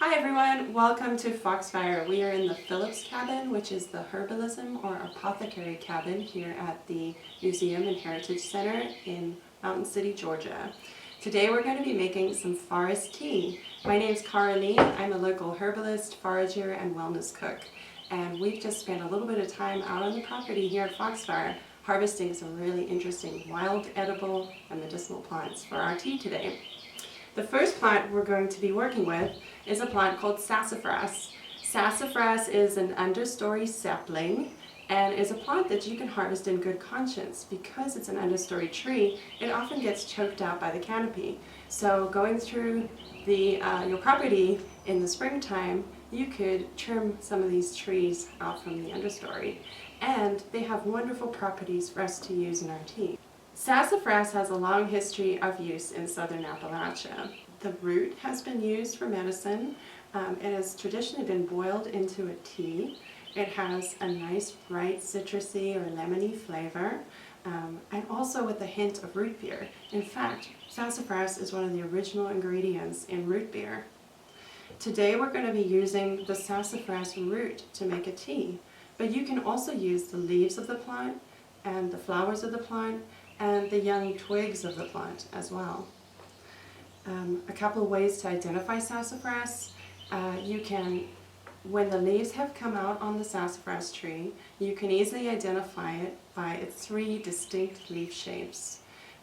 Hi everyone, welcome to Foxfire. We are in the Phillips cabin, which is the herbalism or apothecary cabin here at the Museum and Heritage Center in Mountain City, Georgia. Today we're going to be making some forest tea. My name is Cara-Lee. I'm a local herbalist, forager, and wellness cook. And we've just spent a little bit of time out on the property here at Foxfire harvesting some really interesting wild, edible, and medicinal plants for our tea today. The first plant we're going to be working with is a plant called sassafras. Sassafras is an understory sapling and is a plant that you can harvest in good conscience. Because it's an understory tree, it often gets choked out by the canopy. So going through your property in the springtime, you could trim some of these trees out from the understory. And they have wonderful properties for us to use in our tea. Sassafras has a long history of use in southern Appalachia. The root has been used for medicine. It has traditionally been boiled into a tea. It has a nice bright citrusy or lemony flavor, and also with a hint of root beer. In fact, sassafras is one of the original ingredients in root beer. Today we're going to be using the sassafras root to make a tea, but you can also use the leaves of the plant and the flowers of the plant and the young twigs of the plant as well. A couple of ways to identify sassafras. When the leaves have come out on the sassafras tree, you can easily identify it by its three distinct leaf shapes.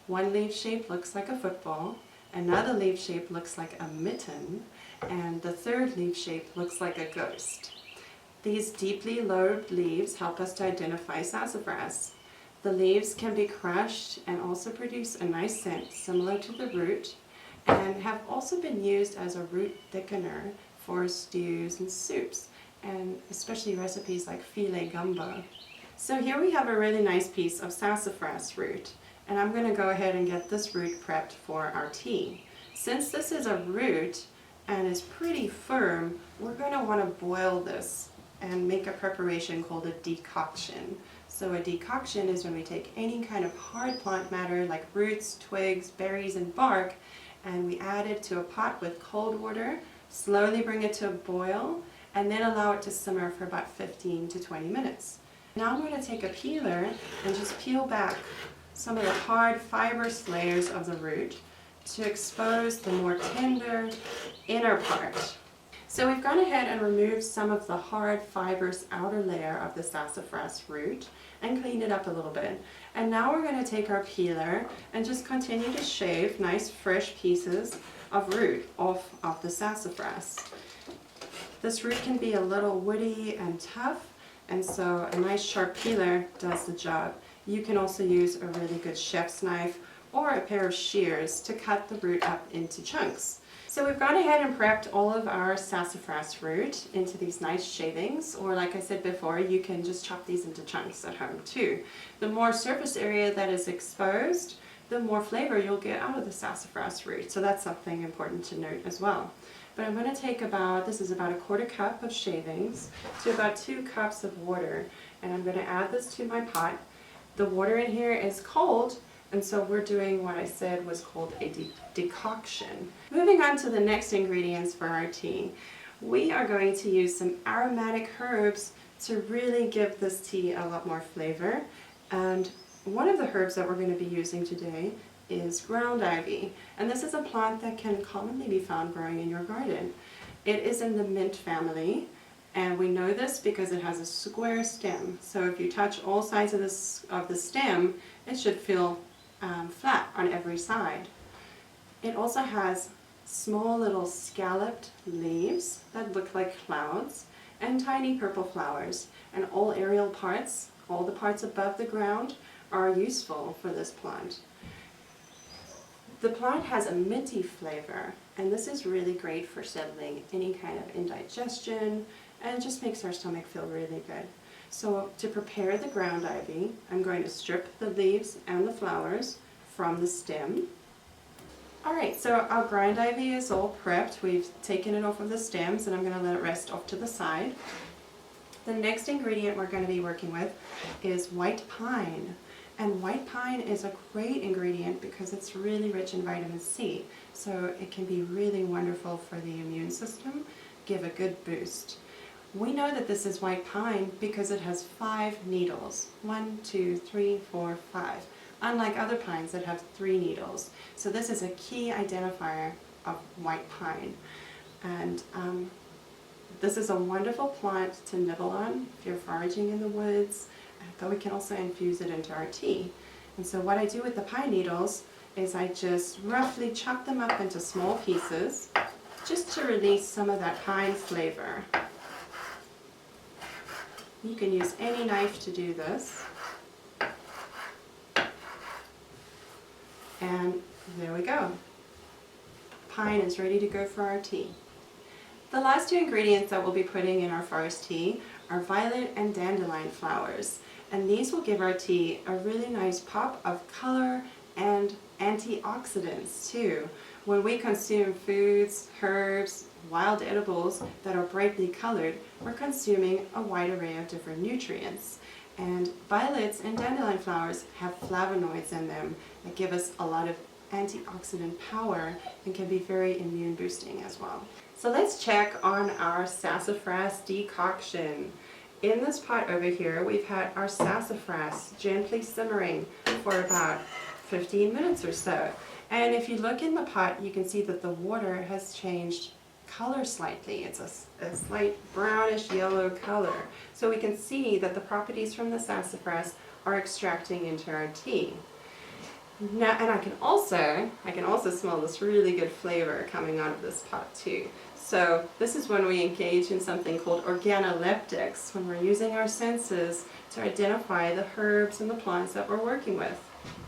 One leaf shape looks like a football, another leaf shape looks like a mitten, and the third leaf shape looks like a ghost. These deeply lobed leaves help us to identify sassafras. The leaves can be crushed and also produce a nice scent similar to the root, and have also been used as a root thickener for stews and soups, and especially recipes like filet gumbo. So here we have a really nice piece of sassafras root, and I'm going to go ahead and get this root prepped for our tea. Since this is a root and is pretty firm, we're going to want to boil this and make a preparation called a decoction. So a decoction is when we take any kind of hard plant matter like roots, twigs, berries, and bark, and we add it to a pot with cold water, slowly bring it to a boil, and then allow it to simmer for about 15 to 20 minutes. Now I'm going to take a peeler and just peel back some of the hard fibrous layers of the root to expose the more tender inner part. So we've gone ahead and removed some of the hard fibrous outer layer of the sassafras root and cleaned it up a little bit. And now we're going to take our peeler and just continue to shave nice fresh pieces of root off of the sassafras. This root can be a little woody and tough, and so a nice sharp peeler does the job. You can also use a really good chef's knife or a pair of shears to cut the root up into chunks. So we've gone ahead and prepped all of our sassafras root into these nice shavings, or like I said before, you can just chop these into chunks at home too. The more surface area that is exposed, the more flavor you'll get out of the sassafras root. So that's something important to note as well. But I'm going to take this is about a quarter cup of shavings to about 2 cups of water, and I'm going to add this to my pot. The water in here is cold, and so we're doing what I said was called a decoction. Moving on to the next ingredients for our tea. We are going to use some aromatic herbs to really give this tea a lot more flavor. And one of the herbs that we're going to be using today is ground ivy. And this is a plant that can commonly be found growing in your garden. It is in the mint family, and we know this because it has a square stem. So if you touch all sides of the stem, it should feel flat on every side. It also has small little scalloped leaves that look like clouds and tiny purple flowers, and all aerial parts, all the parts above the ground, are useful for this plant. The plant has a minty flavor, and this is really great for settling any kind of indigestion, and just makes our stomach feel really good. So to prepare the ground ivy, I'm going to strip the leaves and the flowers from the stem. Alright, so our ground ivy is all prepped. We've taken it off of the stems, and I'm going to let it rest off to the side. The next ingredient we're going to be working with is white pine. And white pine is a great ingredient because it's really rich in vitamin C. so it can be really wonderful for the immune system, give a good boost. We know that this is white pine because it has 5 needles. 1, 2, 3, 4, 5. Unlike other pines that have 3 needles. So this is a key identifier of white pine. And this is a wonderful plant to nibble on if you're foraging in the woods, but we can also infuse it into our tea. And so what I do with the pine needles is I just roughly chop them up into small pieces just to release some of that pine flavor. You can use any knife to do this. And there we go. Pine is ready to go for our tea. The last 2 ingredients that we'll be putting in our forest tea are violet and dandelion flowers. And these will give our tea a really nice pop of color and antioxidants too. When we consume foods, herbs, wild edibles that are brightly colored, we're consuming a wide array of different nutrients. And violets and dandelion flowers have flavonoids in them that give us a lot of antioxidant power and can be very immune boosting as well. So let's check on our sassafras decoction. In this pot over here, we've had our sassafras gently simmering for about 15 minutes or so. And if you look in the pot, you can see that the water has changed color slightly. It's a slight brownish yellow color. So we can see that the properties from the sassafras are extracting into our tea. Now, and I can also smell this really good flavor coming out of this pot too. So this is when we engage in something called organoleptics, when we're using our senses to identify the herbs and the plants that we're working with.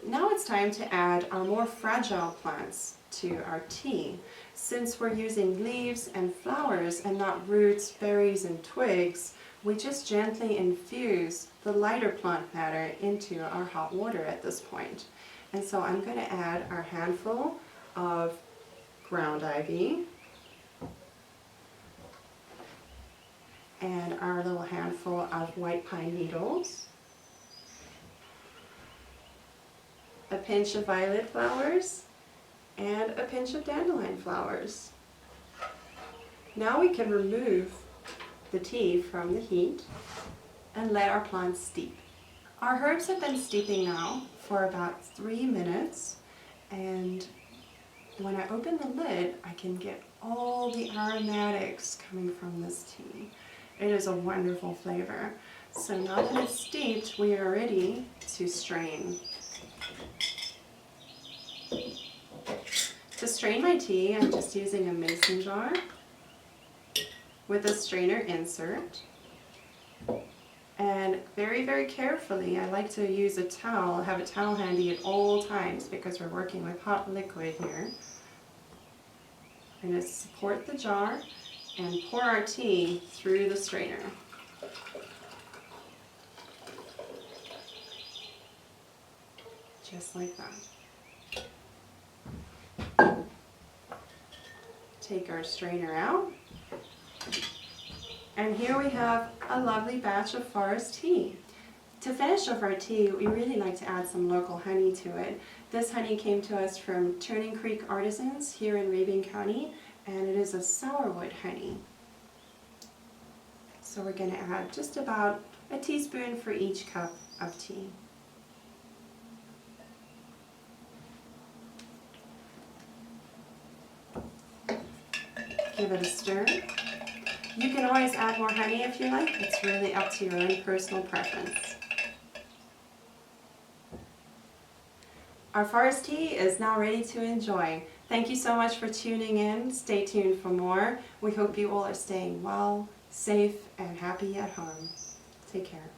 Now it's time to add our more fragile plants to our tea. Since we're using leaves and flowers and not roots, berries, and twigs, we just gently infuse the lighter plant matter into our hot water at this point. And so I'm going to add our handful of ground ivy and our little handful of white pine needles, a pinch of violet flowers, and a pinch of dandelion flowers. Now we can remove the tea from the heat and let our plants steep. Our herbs have been steeping now for about 3 minutes, and when I open the lid, I can get all the aromatics coming from this tea. It is a wonderful flavor. So now that it's steeped, we are ready to strain. To strain my tea, I'm just using a mason jar with a strainer insert. And very, very carefully, I like to use a towel, have a towel handy at all times because we're working with hot liquid here. I'm going to support the jar and pour our tea through the strainer. Just like that. Take our strainer out. And here we have a lovely batch of forest tea. To finish off our tea, we really like to add some local honey to it. This honey came to us from Turning Creek Artisans here in Rabun County, and it is a sourwood honey. So we're going to add just about a teaspoon for each cup of tea. Give it a stir. You can always add more honey if you like. It's really up to your own personal preference. Our forest tea is now ready to enjoy. Thank you so much for tuning in. Stay tuned for more. We hope you all are staying well, safe, and happy at home. Take care.